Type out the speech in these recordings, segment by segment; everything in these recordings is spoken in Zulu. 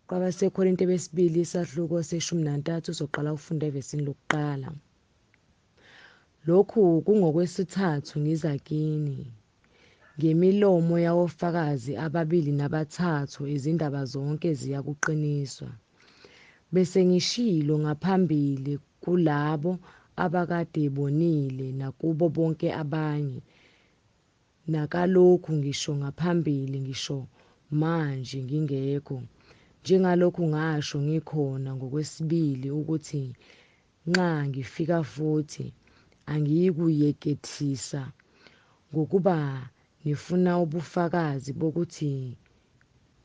KwabaseKorinte besibili isahluko se-13 uzoqala ufunda evesini lokuqala. Lokhu kungokwesithathu ngiza kini, ngemilomo yawofakazi ababili nabathathu izindaba zonke ziyakuqiniswa. Bese ngishilo ngaphambili kulabo abakade bonile nakubo bonke abanye, nakalokhu ngisho ngaphambili ngisho manje ngingekho, njengalokhu ngasho ngikhona ngokwesibili ukuthi nxa ngifika futhi angiyikuyekethisa ngokuba ngifuna ubufakazi bokuthi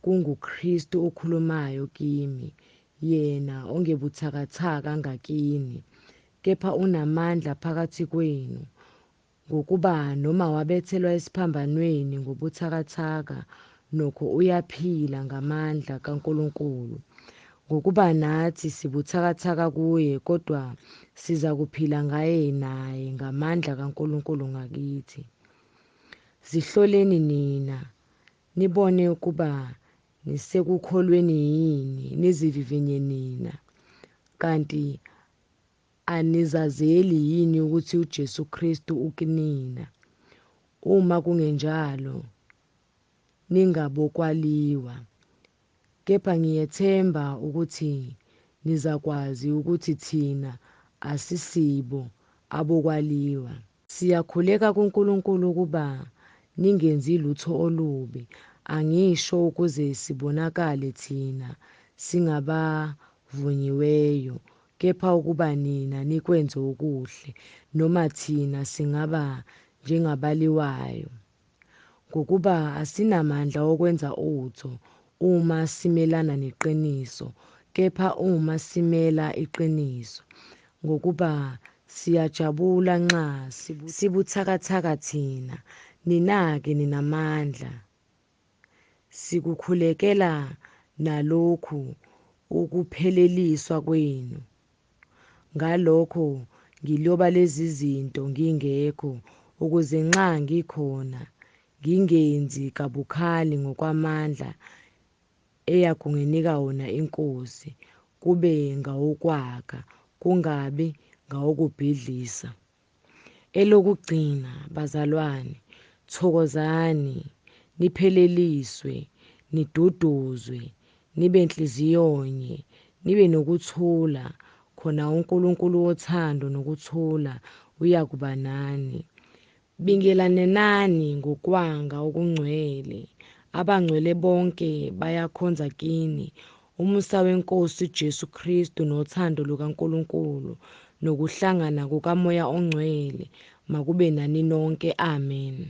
kunguKristu okhulumayo kimi, yena ongebuthakathaka ngakini, kepha unamandla phakathi kwenu, ngokuba noma wabethelwa esiphambanweni ngobuthakathaka nokho uyaphila ngamandla kaNkulunkulu, ngokuba nathi sibuthakathaka kuye kodwa siza kuphila ngaye naye ngamandla kaNkulunkulu ngakithi. Zihloleni nina, nibone ukuba nisekukholweni yini, nizivivinye nina. Kanti anizazeli yini ukuthi uJesu Kristu ukinina? Uma kungenjalo, ningabokwaliwa. Kepha ngiyethemba ukuthi nizakwazi ukuthi thina asisibo abokwaliwa. Siyakhuleka kuNkulunkulu ukuba ningenzi lutho olubi, angisho ukuze sibonakale thina singabavunyiweyo, kepha ukuba nina nikwenze okuhle, noma thina singaba njengabaliwayo. Ngokuba asinamandla okwenza utho uma simelana neqiniso, kepha uma simela iqiniso, ngokuba siyajabula nxa sibuthakathaka thina, nina-ke ninamandla. Sikukhulekela nalokhu ukupheleliswa kwenu. Ngalokho ngiloba lezi zinto ngingekho, ukuze nxa ngikhona ngingenzi kabukhali ngokwamandla eyakunginika wona iNkosi, kube ngawokwakha, kungabi ngawokubhidlisa. Elokugcina, bazalwane, thokozani, nipheleliswe, niduduzwe, nibe nhliziyonye, nibe nokuthula, khona uNkulunkulu wothando nokuthula uyakuba nani. Bingelanenani ngokwanga okungcwele. Abangcwele bonke bayakhonza kini. Umusa weNkosi uJesu Kristu nothando lukaNkulunkulu nokuhlangana kukaMoya oNgcwele makube nani nonke. Amen.